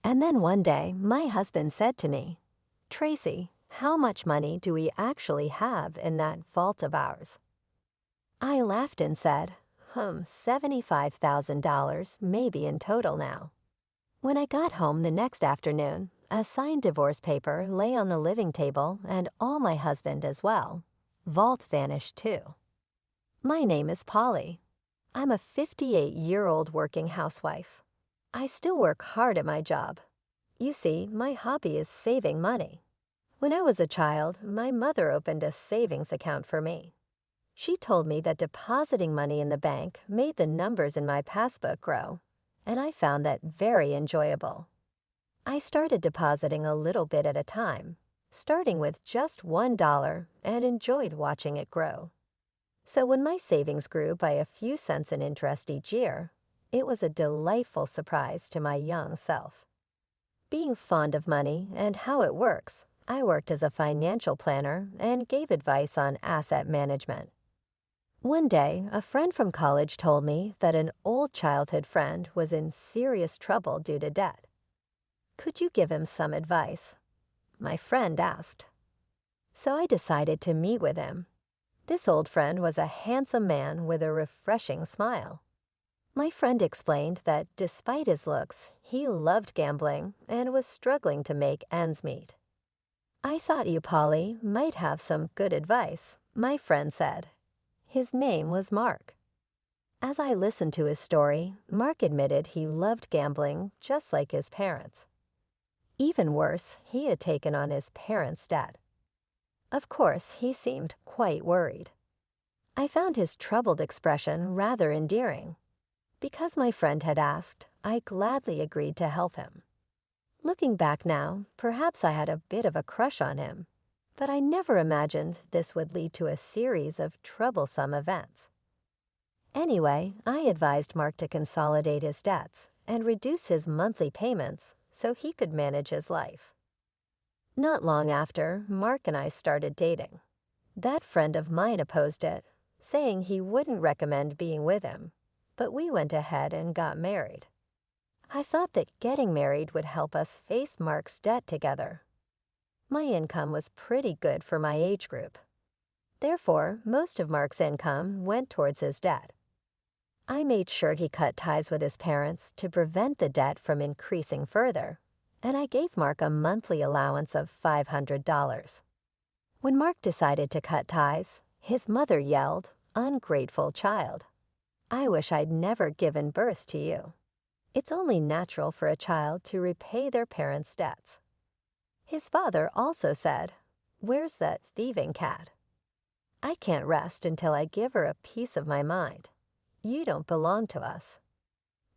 And then one day, my husband said to me, "Tracy, how much money do we actually have in that vault of ours?" I laughed and said, $75,000 maybe in total now. When I got home the next afternoon, a signed divorce paper lay on the living table and all my husband as well. Vault vanished too. My name is Polly. I'm a 58-year-old working housewife. I still work hard at my job. You see, my hobby is saving money. When I was a child, my mother opened a savings account for me. She told me that depositing money in the bank made the numbers in my passbook grow, and I found that very enjoyable. I started depositing a little bit at a time, starting with just $1, and enjoyed watching it grow. So when my savings grew by a few cents in interest each year, it was a delightful surprise to my young self. Being fond of money and how it works, I worked as a financial planner and gave advice on asset management. One day, a friend from college told me that an old childhood friend was in serious trouble due to debt. Could you give him some advice? My friend asked. So I decided to meet with him. This old friend was a handsome man with a refreshing smile. My friend explained that despite his looks, he loved gambling and was struggling to make ends meet. "I thought you, Polly, might have some good advice," my friend said. His name was Mark. As I listened to his story, Mark admitted he loved gambling just like his parents. Even worse, he had taken on his parents' debt. Of course, he seemed quite worried. I found his troubled expression rather endearing. Because my friend had asked, I gladly agreed to help him. Looking back now, perhaps I had a bit of a crush on him, but I never imagined this would lead to a series of troublesome events. Anyway, I advised Mark to consolidate his debts and reduce his monthly payments so he could manage his life. Not long after, Mark and I started dating. That friend of mine opposed it, saying he wouldn't recommend being with him, but we went ahead and got married. I thought that getting married would help us face Mark's debt together. My income was pretty good for my age group. Therefore, most of Mark's income went towards his debt. I made sure he cut ties with his parents to prevent the debt from increasing further, and I gave Mark a monthly allowance of $500. When Mark decided to cut ties, his mother yelled, "Ungrateful child. I wish I'd never given birth to you." It's only natural for a child to repay their parents' debts. His father also said, "Where's that thieving cat? I can't rest until I give her a piece of my mind. You don't belong to us."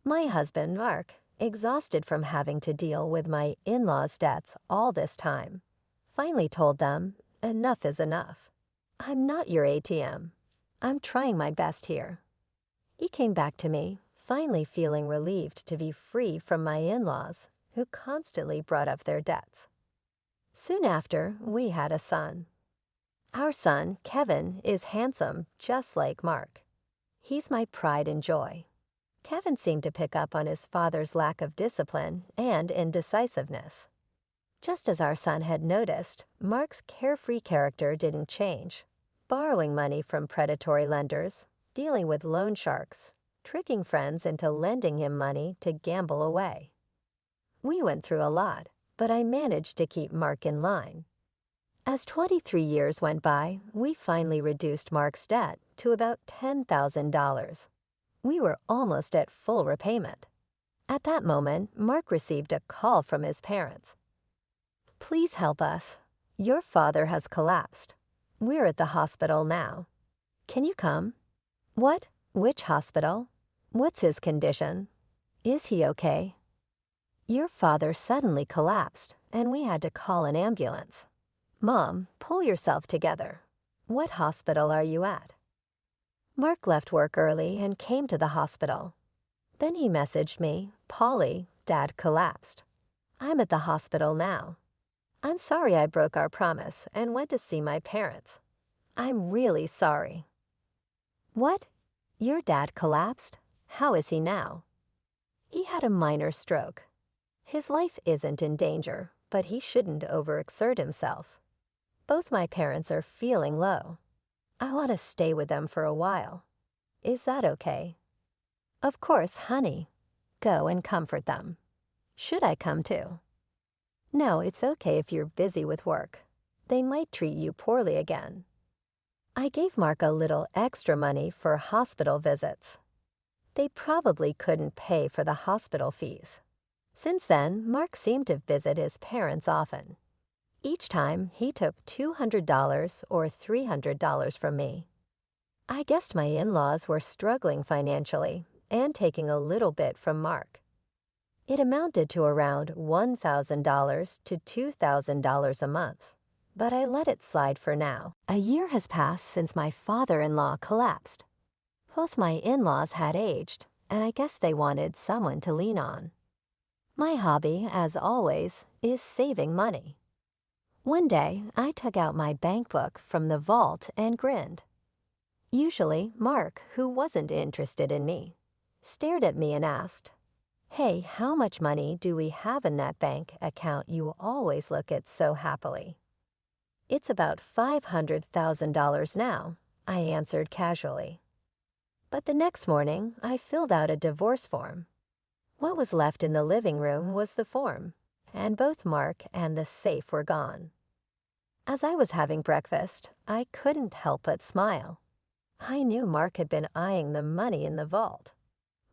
My husband, Mark, exhausted from having to deal with my in-laws' debts all this time, finally told them, "Enough is enough. I'm not your ATM. I'm trying my best here." He came back to me, finally feeling relieved to be free from my in-laws, who constantly brought up their debts. Soon after, we had a son. Our son, Kevin, is handsome, just like Mark. He's my pride and joy. Kevin seemed to pick up on his father's lack of discipline and indecisiveness. Just as our son had noticed, Mark's carefree character didn't change, borrowing money from predatory lenders, dealing with loan sharks, tricking friends into lending him money to gamble away. We went through a lot, but I managed to keep Mark in line. As 23 years went by, we finally reduced Mark's debt to about $10,000. We were almost at full repayment. At that moment, Mark received a call from his parents. "Please help us. Your father has collapsed. We're at the hospital now. Can you come?" "What? Which hospital? What's his condition? Is he okay?" "Your father suddenly collapsed, and we had to call an ambulance. Mom, pull yourself together. What hospital are you at?" Mark left work early and came to the hospital. Then he messaged me, "Polly, Dad collapsed. I'm at the hospital now. I'm sorry I broke our promise and went to see my parents. I'm really sorry." "What? Your dad collapsed? How is he now?" "He had a minor stroke." His life isn't in danger, but he shouldn't overexert himself. Both my parents are feeling low. I want to stay with them for a while. Is that okay? Of course, honey. Go and comfort them. Should I come too? No, it's okay if you're busy with work. They might treat you poorly again. I gave Mark a little extra money for hospital visits. They probably couldn't pay for the hospital fees. Since then, Mark seemed to visit his parents often. Each time, he took $200 or $300 from me. I guessed my in-laws were struggling financially and taking a little bit from Mark. It amounted to around $1,000 to $2,000 a month, but I let it slide for now. A year has passed since my father-in-law collapsed. Both my in-laws had aged, and I guess they wanted someone to lean on. My hobby, as always, is saving money. One day, I took out my bank book from the vault and grinned. Usually, Mark, who wasn't interested in me, stared at me and asked, "Hey, how much money do we have in that bank account you always look at so happily?" "It's about $500,000 now," I answered casually. But the next morning, I filled out a divorce form. What was left in the living room was the form, and both Mark and the safe were gone. As I was having breakfast, I couldn't help but smile. I knew Mark had been eyeing the money in the vault.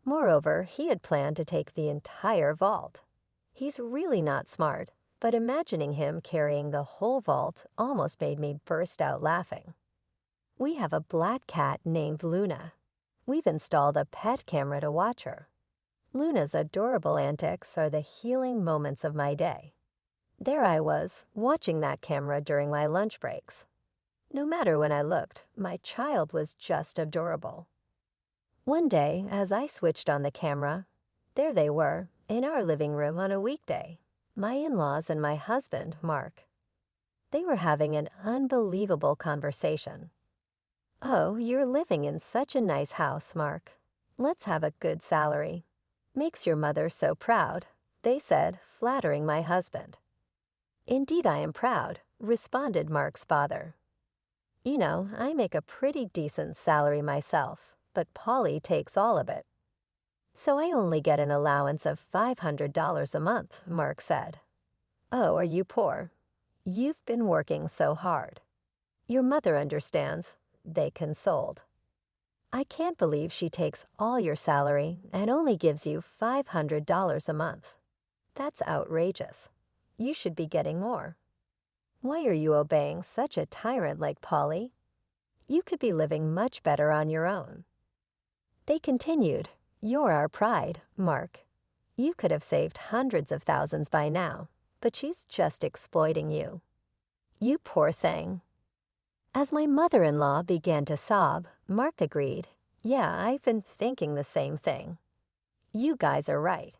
Moreover, he had planned to take the entire vault. He's really not smart, but imagining him carrying the whole vault almost made me burst out laughing. We have a black cat named Luna. We've installed a pet camera to watch her. Luna's adorable antics are the healing moments of my day. There I was, watching that camera during my lunch breaks. No matter when I looked, my child was just adorable. One day, as I switched on the camera, there they were, in our living room on a weekday, my in-laws and my husband, Mark. They were having an unbelievable conversation. "Oh, you're living in such a nice house, Mark. Let's have a good salary. Makes your mother so proud," they said, flattering my husband. "Indeed I am proud," responded Mark's father. "You know, I make a pretty decent salary myself, but Polly takes all of it." "So I only get an allowance of $500 a month," Mark said. "Oh, are you poor? You've been working so hard." "Your mother understands," they consoled. "I can't believe she takes all your salary and only gives you $500 a month. That's outrageous. You should be getting more. Why are you obeying such a tyrant like Polly? You could be living much better on your own." They continued, "You're our pride, Mark. You could have saved hundreds of thousands by now, but she's just exploiting you. You poor thing." As my mother-in-law began to sob, Mark agreed, "Yeah, I've been thinking the same thing. You guys are right."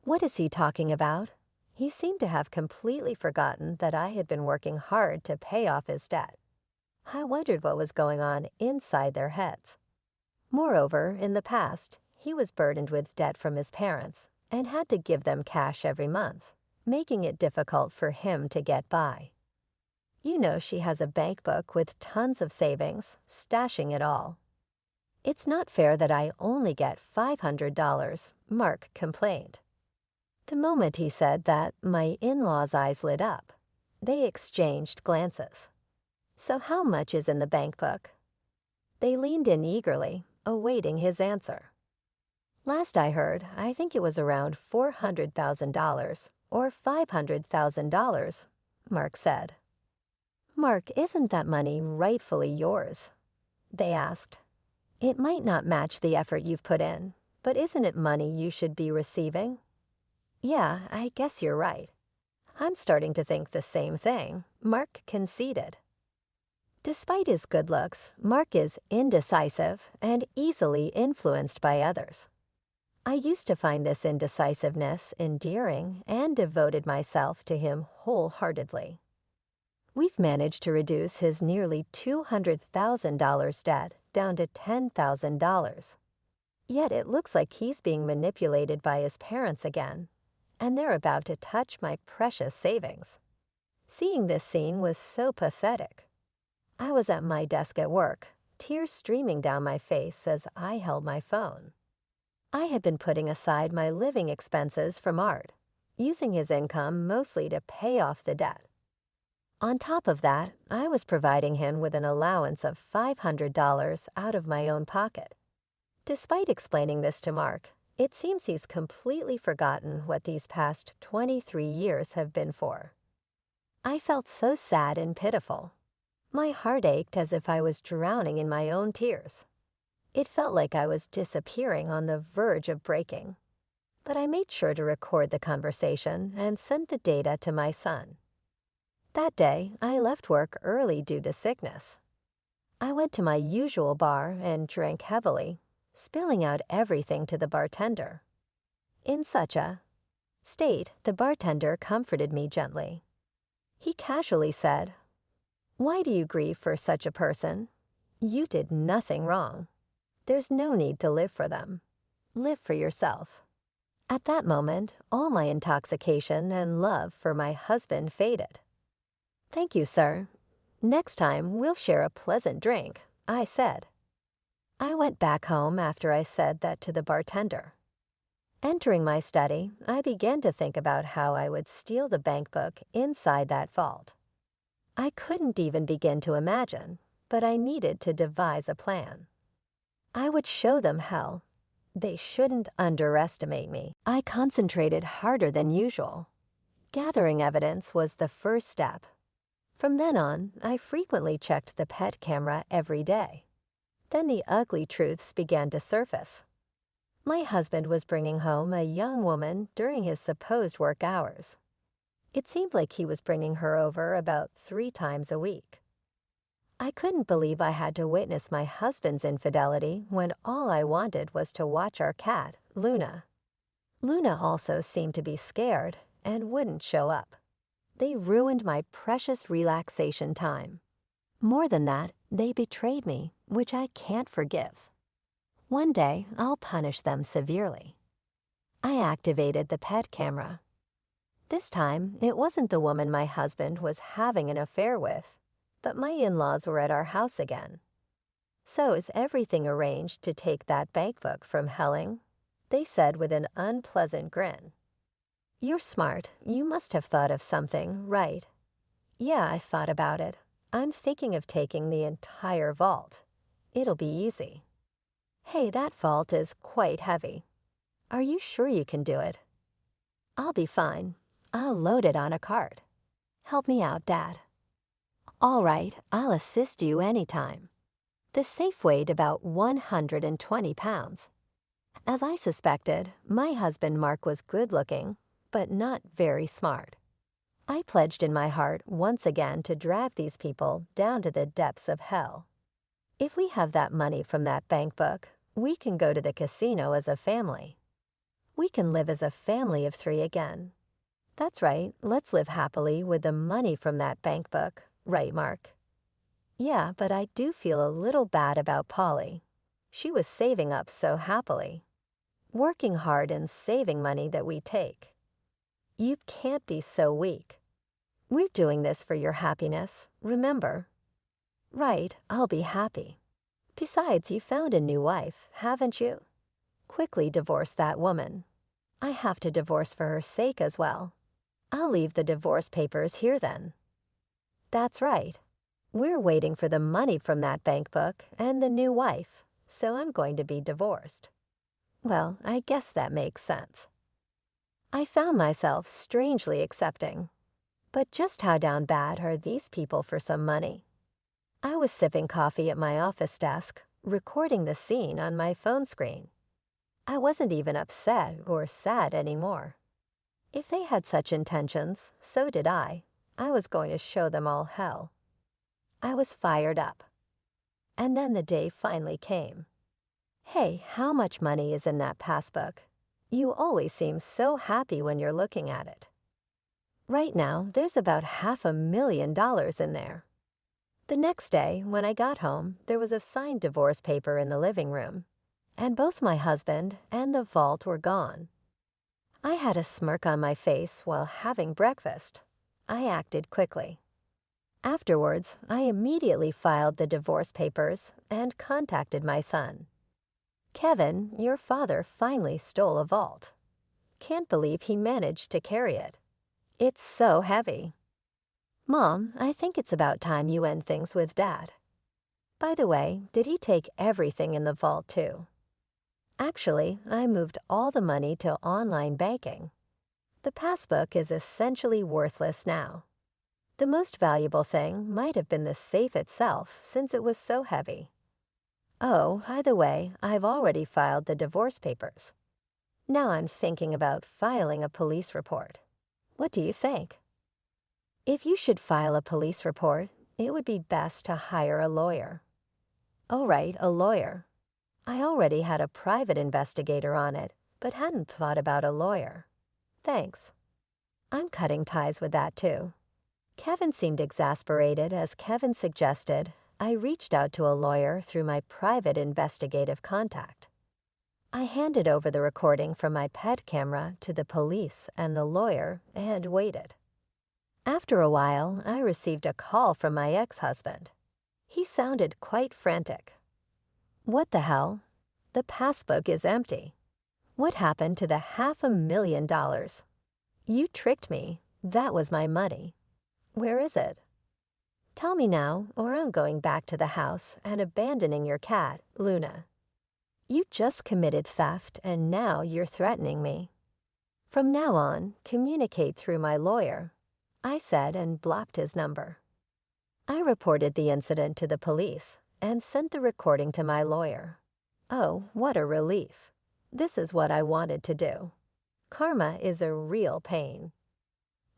What is he talking about? He seemed to have completely forgotten that I had been working hard to pay off his debt. I wondered what was going on inside their heads. Moreover, in the past, he was burdened with debt from his parents and had to give them cash every month, making it difficult for him to get by. You know, she has a bank book with tons of savings, stashing it all. "It's not fair that I only get $500, Mark complained. The moment he said that, my in-laws' eyes lit up. They exchanged glances. "So how much is in the bank book?" They leaned in eagerly, awaiting his answer. "Last I heard, I think it was around $400,000 or $500,000, Mark said. "Mark, isn't that money rightfully yours?" they asked. "It might not match the effort you've put in, but isn't it money you should be receiving?" "Yeah, I guess you're right." "I'm starting to think the same thing," Mark conceded. Despite his good looks, Mark is indecisive and easily influenced by others. I used to find this indecisiveness endearing and devoted myself to him wholeheartedly. We've managed to reduce his nearly $200,000 debt down to $10,000. Yet it looks like he's being manipulated by his parents again, and they're about to touch my precious savings. Seeing this scene was so pathetic. I was at my desk at work, tears streaming down my face as I held my phone. I had been putting aside my living expenses from Art, using his income mostly to pay off the debt. On top of that, I was providing him with an allowance of $500 out of my own pocket. Despite explaining this to Mark, it seems he's completely forgotten what these past 23 years have been for. I felt so sad and pitiful. My heart ached as if I was drowning in my own tears. It felt like I was disappearing on the verge of breaking. But I made sure to record the conversation and send the data to my son. That day, I left work early due to sickness. I went to my usual bar and drank heavily, spilling out everything to the bartender. In such a state, the bartender comforted me gently. He casually said, "Why do you grieve for such a person? You did nothing wrong. There's no need to live for them. Live for yourself." At that moment, all my intoxication and love for my husband faded. "Thank you, sir. Next time we'll share a pleasant drink," I said. I went back home after I said that to the bartender. Entering my study, I began to think about how I would steal the bank book inside that vault. I couldn't even begin to imagine, but I needed to devise a plan. I would show them hell. They shouldn't underestimate me. I concentrated harder than usual. Gathering evidence was the first step. From then on, I frequently checked the pet camera every day. Then the ugly truths began to surface. My husband was bringing home a young woman during his supposed work hours. It seemed like he was bringing her over about 3 times a week. I couldn't believe I had to witness my husband's infidelity when all I wanted was to watch our cat, Luna. Luna also seemed to be scared and wouldn't show up. They ruined my precious relaxation time. More than that, they betrayed me, which I can't forgive. One day, I'll punish them severely. I activated the pet camera. This time, it wasn't the woman my husband was having an affair with, but my in-laws were at our house again. "So is everything arranged to take that bank book from Helling?" they said with an unpleasant grin. "You're smart. You must have thought of something, right?" "Yeah, I thought about it. I'm thinking of taking the entire vault. It'll be easy." "Hey, that vault is quite heavy. Are you sure you can do it?" "I'll be fine. I'll load it on a cart. Help me out, Dad." "All right, I'll assist you anytime." The safe weighed about 120 pounds. As I suspected, my husband Mark was good-looking, but not very smart. I pledged in my heart once again to drag these people down to the depths of hell. If we have that money from that bank book, we can go to the casino as a family. We can live as a family of 3 again. That's right, let's live happily with the money from that bank book, right, Mark? "Yeah, but I do feel a little bad about Polly. She was saving up so happily. Working hard and saving money that we take. You can't be so weak. We're doing this for your happiness, remember?" "Right, I'll be happy. Besides, you found a new wife, haven't you? Quickly divorce that woman. I have to divorce for her sake as well. I'll leave the divorce papers here then." "That's right. We're waiting for the money from that bank book and the new wife, so I'm going to be divorced." Well, I guess that makes sense. I found myself strangely accepting. But just how down bad are these people for some money? I was sipping coffee at my office desk, recording the scene on my phone screen. I wasn't even upset or sad anymore. If they had such intentions, so did I. I was going to show them all hell. I was fired up. And then the day finally came. "Hey, how much money is in that passbook? You always seem so happy when you're looking at it." "Right now, there's about $500,000 in there." The next day, when I got home, there was a signed divorce paper in the living room, and both my husband and the vault were gone. I had a smirk on my face while having breakfast. I acted quickly. Afterwards, I immediately filed the divorce papers and contacted my son. Kevin, your father finally stole a vault. Can't believe he managed to carry it. It's so heavy. Mom, I think it's about time you end things with Dad. By the way, did he take everything in the vault too? Actually, I moved all the money to online banking. The passbook is essentially worthless now. The most valuable thing might have been the safe itself since it was so heavy. Oh, by the way, I've already filed the divorce papers. Now I'm thinking about filing a police report. What do you think? If you should file a police report, it would be best to hire a lawyer. Oh, right, a lawyer. I already had a private investigator on it, but hadn't thought about a lawyer. Thanks. I'm cutting ties with that too. Kevin seemed exasperated as Kevin suggested I reached out to a lawyer through my private investigative contact. I handed over the recording from my pet camera to the police and the lawyer and waited. After a while, I received a call from my ex-husband. He sounded quite frantic. What the hell? The passbook is empty. What happened to the $500,000? You tricked me. That was my money. Where is it? Tell me now, or I'm going back to the house and abandoning your cat, Luna. You just committed theft and now you're threatening me. From now on, communicate through my lawyer, I said and blocked his number. I reported the incident to the police and sent the recording to my lawyer. Oh, what a relief. This is what I wanted to do. Karma is a real pain.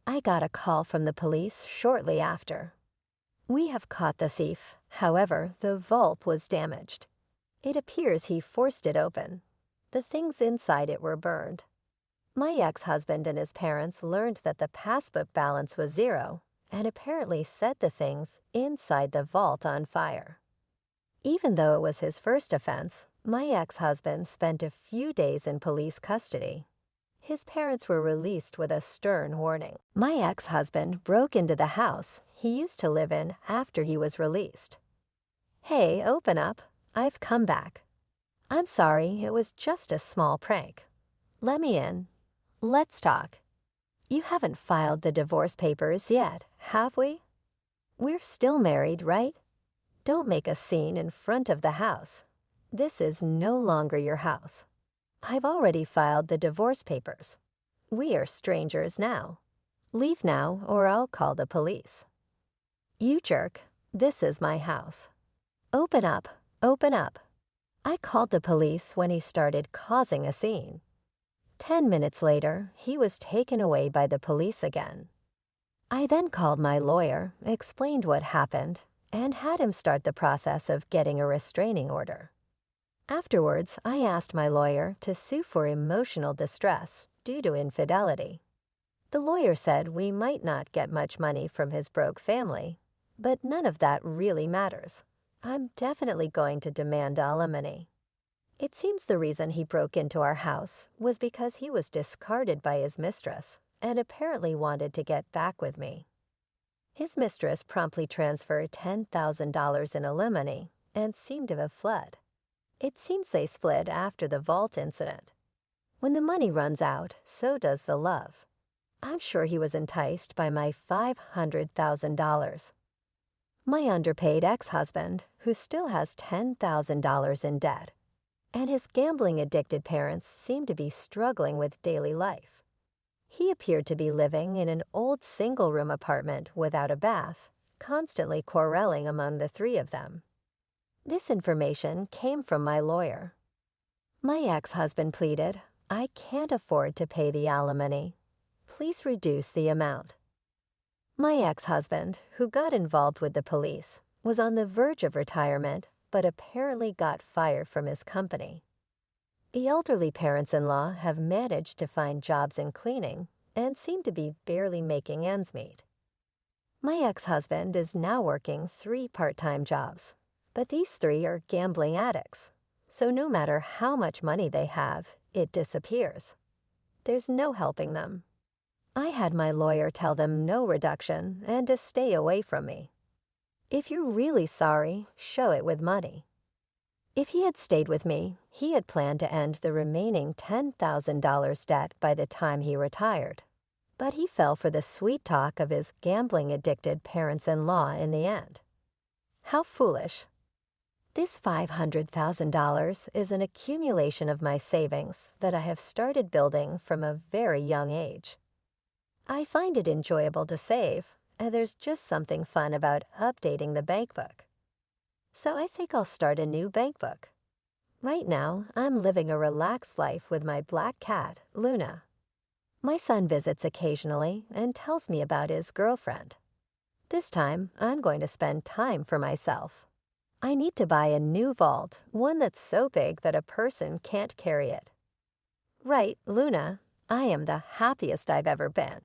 I got a call from the police shortly after. We have caught the thief. However, the vault was damaged. It appears he forced it open. The things inside it were burned. My ex-husband and his parents learned that the passbook balance was zero and apparently set the things inside the vault on fire. Even though it was his first offense, my ex-husband spent a few days in police custody. His parents were released with a stern warning. My ex-husband broke into the house he used to live in after he was released. Hey, open up. I've come back. I'm sorry, it was just a small prank. Let me in. Let's talk. You haven't filed the divorce papers yet, have we? We're still married, right? Don't make a scene in front of the house. This is no longer your house. I've already filed the divorce papers. We are strangers now. Leave now or I'll call the police. You jerk, this is my house. Open up, open up. I called the police when he started causing a scene. 10 minutes later, he was taken away by the police again. I then called my lawyer, explained what happened, and had him start the process of getting a restraining order. Afterwards, I asked my lawyer to sue for emotional distress due to infidelity. The lawyer said we might not get much money from his broke family, but none of that really matters. I'm definitely going to demand alimony. It seems the reason he broke into our house was because he was discarded by his mistress and apparently wanted to get back with me. His mistress promptly transferred $10,000 in alimony and seemed to have fled. It seems they split after the vault incident. When the money runs out, so does the love. I'm sure he was enticed by my $500,000. My underpaid ex-husband, who still has $10,000 in debt, and his gambling-addicted parents seem to be struggling with daily life. He appeared to be living in an old single-room apartment without a bath, constantly quarreling among the three of them. This information came from my lawyer. My ex-husband pleaded, I can't afford to pay the alimony. Please reduce the amount. My ex-husband, who got involved with the police, was on the verge of retirement, but apparently got fired from his company. The elderly parents-in-law have managed to find jobs in cleaning and seem to be barely making ends meet. My ex-husband is now working 3 part-time jobs, but these 3 are gambling addicts, so no matter how much money they have, it disappears. there's no helping them. I had my lawyer tell them no reduction and to stay away from me. If you're really sorry, show it with money. If he had stayed with me, he had planned to end the remaining $10,000 debt by the time he retired. But he fell for the sweet talk of his gambling-addicted parents-in-law in the end. How foolish. This $500,000 is an accumulation of my savings that I have started building from a very young age. I find it enjoyable to save, and there's just something fun about updating the bank book. So I think I'll start a new bank book. Right now, I'm living a relaxed life with my black cat, Luna. My son visits occasionally and tells me about his girlfriend. This time, I'm going to spend time for myself. I need to buy a new vault, one that's so big that a person can't carry it. Right, Luna, I am the happiest I've ever been.